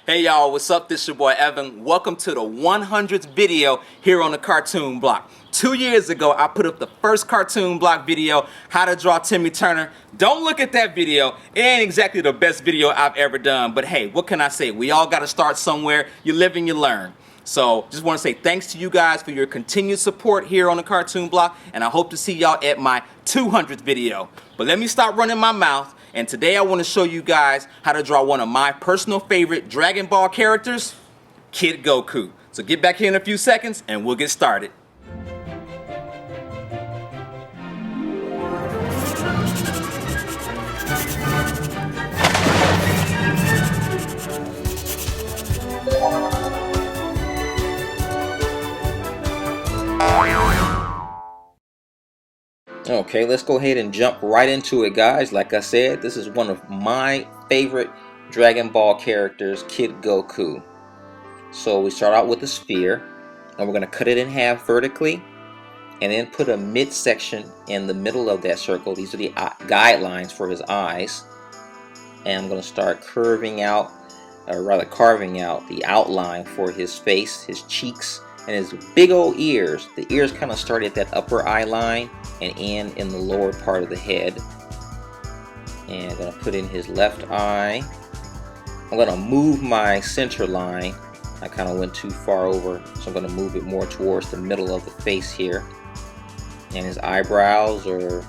Hey y'all, what's up? This your boy Evan. Welcome to the 100th video here on the Cartoon Block. 2 years ago, I put up the first Cartoon Block video, How to Draw Timmy Turner. Don't look at that video. It ain't exactly the best video I've ever done, but hey, what can I say? We all gotta start somewhere. You live and you learn. So just want to say thanks to you guys for your continued support here on the Cartoon Block, and I hope to see y'all at my 200th video. But let me stop running my mouth, and today I want to show you guys how to draw one of my personal favorite Dragon Ball characters, Kid Goku. So get back here in a few seconds and we'll get started. Okay, let's go ahead and jump right into it, guys. Like I said, this is one of my favorite Dragon Ball characters, Kid Goku. So we start out with a sphere, and we're going to cut it in half vertically, and then put a midsection in the middle of that circle. These are the guidelines for his eyes. And I'm going to start curving out, or rather carving out, the outline for his face, his cheeks, and his big old ears. The ears kind of start at that upper eye line and end in the lower part of the head. And I'm going to put in his left eye. I'm going to move my center line. I kind of went too far over, so I'm going to move it more towards the middle of the face here. And his eyebrows are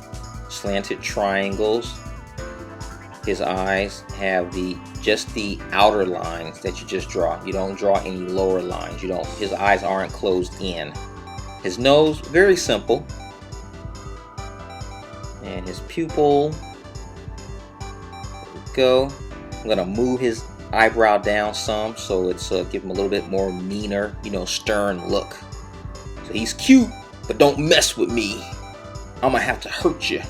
slanted triangles. His eyes have just the outer lines that you just draw. You don't draw any lower lines. His eyes aren't closed in. His nose, very simple. And his pupil. There we go. I'm gonna move his eyebrow down some, so it's give him a little bit more meaner, stern look. So he's cute, but don't mess with me. I'm gonna have to hurt you.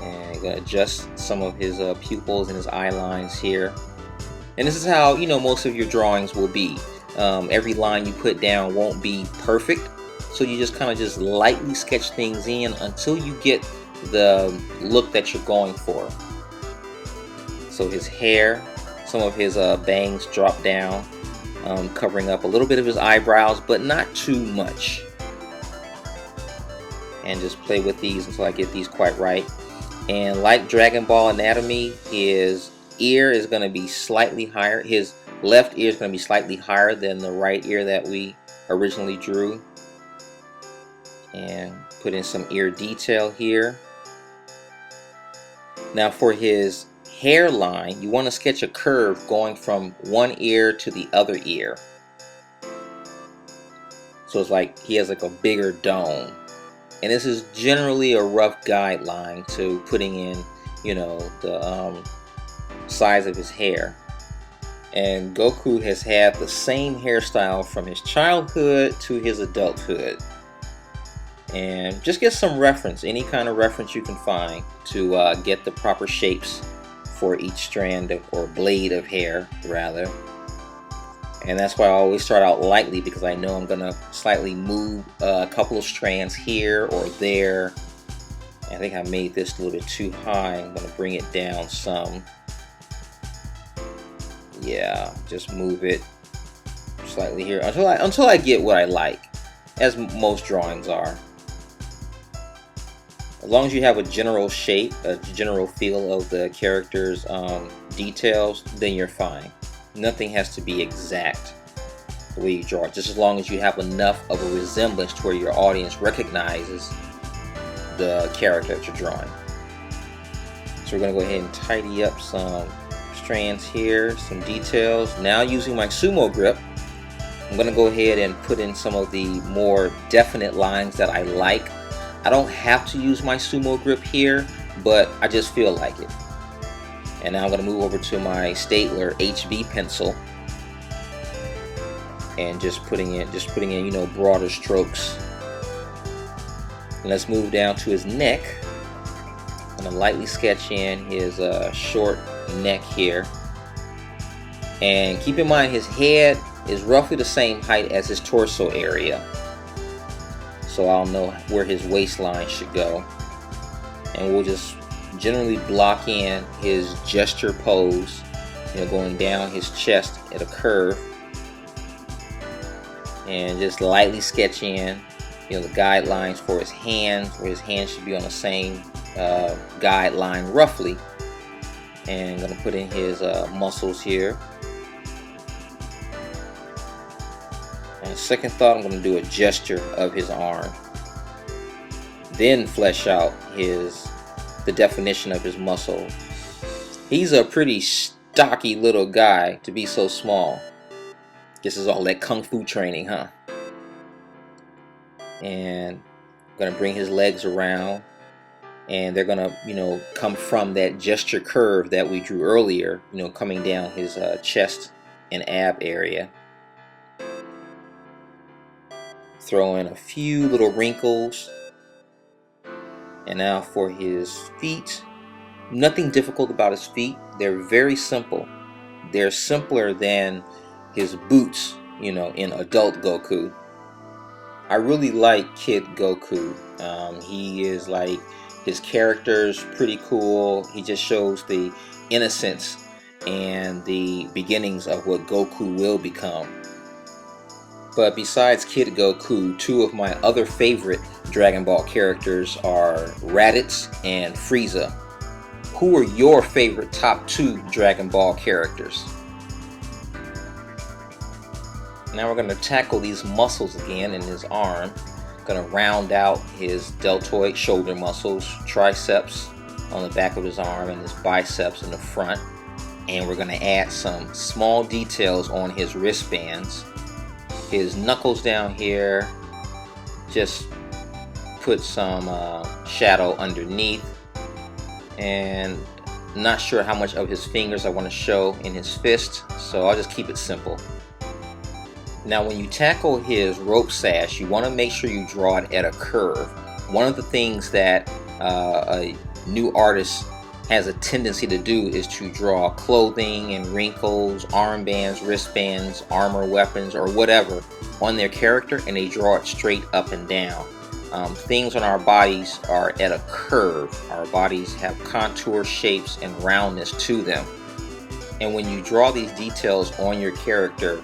And I'm gonna adjust some of his pupils and his eye lines here. And this is how most of your drawings will be. Every line you put down won't be perfect, so you just kind of just lightly sketch things in until you get the look that you're going for. So his hair, some of his bangs drop down, covering up a little bit of his eyebrows, but not too much. And just play with these until I get these quite right. And like Dragon Ball anatomy, his ear is going to be slightly higher. His left ear is going to be slightly higher than the right ear that we originally drew. And put in some ear detail here. Now for his hairline, you want to sketch a curve going from one ear to the other ear. So it's like he has like a bigger dome. And this is generally a rough guideline to putting in, the size of his hair. And Goku has had the same hairstyle from his childhood to his adulthood. And just get some reference, any kind of reference you can find to get the proper shapes for each strand or blade of hair, rather. And that's why I always start out lightly, because I know I'm going to slightly move a couple of strands here or there. I think I made this a little bit too high. I'm going to bring it down some. Yeah, just move it slightly here until I get what I like, as most drawings are. As long as you have a general shape, a general feel of the character's details, then you're fine. Nothing has to be exact the way you draw it, just as long as you have enough of a resemblance to where your audience recognizes the character that you're drawing. So we're going to go ahead and tidy up some strands here, some details. Now using my sumo grip, I'm going to go ahead and put in some of the more definite lines that I like. I don't have to use my sumo grip here, but I just feel like it. And now I'm going to move over to my Stapler HB pencil and just putting in broader strokes. And let's move down to his neck. I'm going to lightly sketch in his short neck here. And keep in mind his head is roughly the same height as his torso area. So I'll know where his waistline should go. And we'll just generally block in his gesture pose going down his chest at a curve, and just lightly sketch in the guidelines for his hands, where his hands should be on the same guideline roughly. And I'm going to put in his muscles here. And second thought, I'm going to do a gesture of his arm, then flesh out the definition of his muscle. He's a pretty stocky little guy to be so small. This is all that kung fu training, huh? And I'm gonna bring his legs around, and they're gonna come from that gesture curve that we drew earlier, coming down his chest and ab area. Throw in a few little wrinkles. And now for his feet. Nothing difficult about his feet. They're very simple. They're simpler than his boots, in adult Goku. I really like Kid Goku. He is like, his character's pretty cool. He just shows the innocence and the beginnings of what Goku will become. But besides Kid Goku, two of my other favorite Dragon Ball characters are Raditz and Frieza. Who are your favorite top 2 Dragon Ball characters? Now we're going to tackle these muscles again in his arm. Going to round out his deltoid shoulder muscles, triceps on the back of his arm, and his biceps in the front. And we're going to add some small details on his wristbands. His knuckles down here, just put some shadow underneath. And not sure how much of his fingers I want to show in his fist, so I'll just keep it simple. Now when you tackle his rope sash, you want to make sure you draw it at a curve. One of the things that a new artist has a tendency to do is to draw clothing and wrinkles, armbands, wristbands, armor, weapons, or whatever on their character, and they draw it straight up and down. Things on our bodies are at a curve. Our bodies have contour, shapes, and roundness to them. And when you draw these details on your character,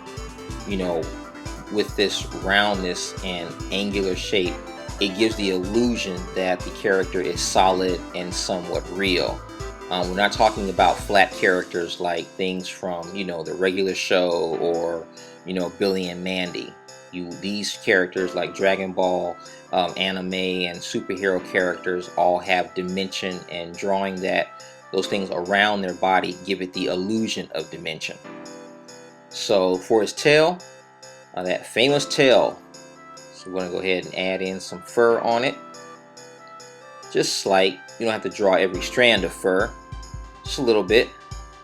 with this roundness and angular shape, it gives the illusion that the character is solid and somewhat real. We're not talking about flat characters like things from, the regular show or, Billy and Mandy. These characters like Dragon Ball, anime, and superhero characters all have dimension, and drawing those things around their body give it the illusion of dimension. So for his tail, that famous tail, so we're going to go ahead and add in some fur on it. Just slight. You don't have to draw every strand of fur. Just a little bit.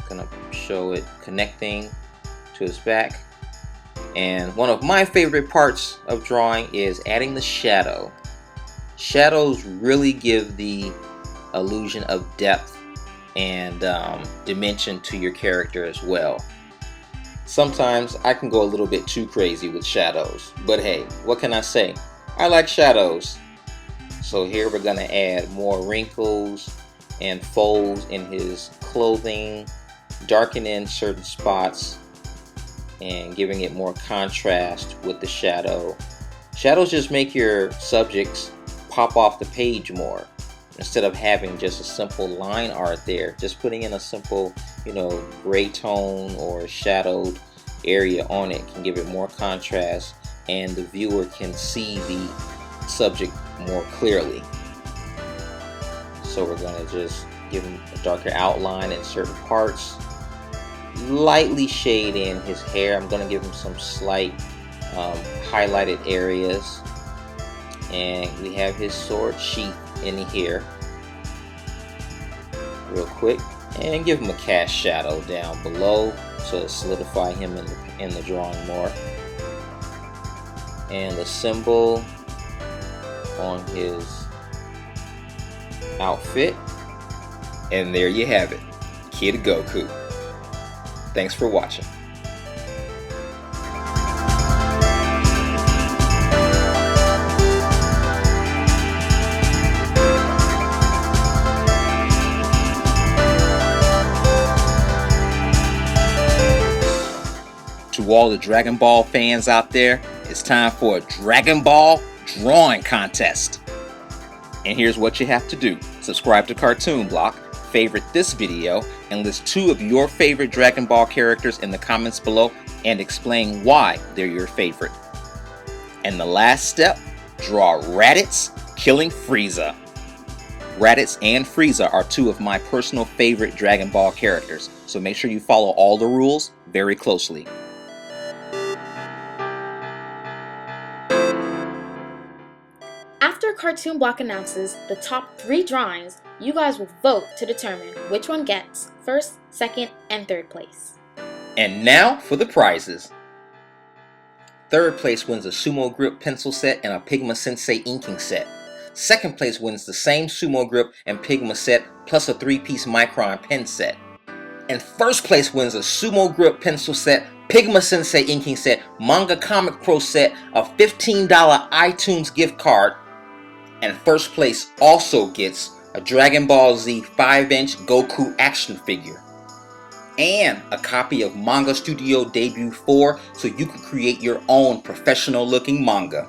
Going to show it connecting to his back. And one of my favorite parts of drawing is adding the shadow. Shadows really give the illusion of depth and dimension to your character as well. Sometimes I can go a little bit too crazy with shadows, but hey, what can I say? I like shadows. So here we're going to add more wrinkles and folds in his clothing, darken in certain spots, and giving it more contrast with the shadow. Shadows just make your subjects pop off the page more. Instead of having just a simple line art there, just putting in a simple, gray tone or shadowed area on it can give it more contrast, and the viewer can see the subject more clearly. So we're going to just give him a darker outline in certain parts. Lightly shade in his hair. I'm going to give him some slight highlighted areas. And we have his sword sheath in here. Real quick. And give him a cast shadow down below to solidify him in the drawing more. And the symbol on his outfit. And there you have it. Kid Goku. Thanks for watching. To all the Dragon Ball fans out there, it's time for a Dragon Ball drawing contest. And here's what you have to do. Subscribe to CartoonBlock, favorite this video, and list 2 of your favorite Dragon Ball characters in the comments below and explain why they're your favorite. And the last step, draw Raditz killing Frieza. Raditz and Frieza are 2 of my personal favorite Dragon Ball characters, so make sure you follow all the rules very closely. After CartoonBlock announces the top 3 drawings, you guys will vote to determine which one gets first, second, and third place. And now for the prizes. Third place wins a Sumo Grip pencil set and a Pigma Sensei inking set. Second place wins the same Sumo Grip and Pigma set plus a 3-piece Micron pen set. And first place wins a Sumo Grip pencil set, Pigma Sensei inking set, Manga Comic Pro set, a $15 iTunes gift card. And first place also gets a Dragon Ball Z 5-inch Goku action figure. And a copy of Manga Studio Debut 4 so you can create your own professional looking manga.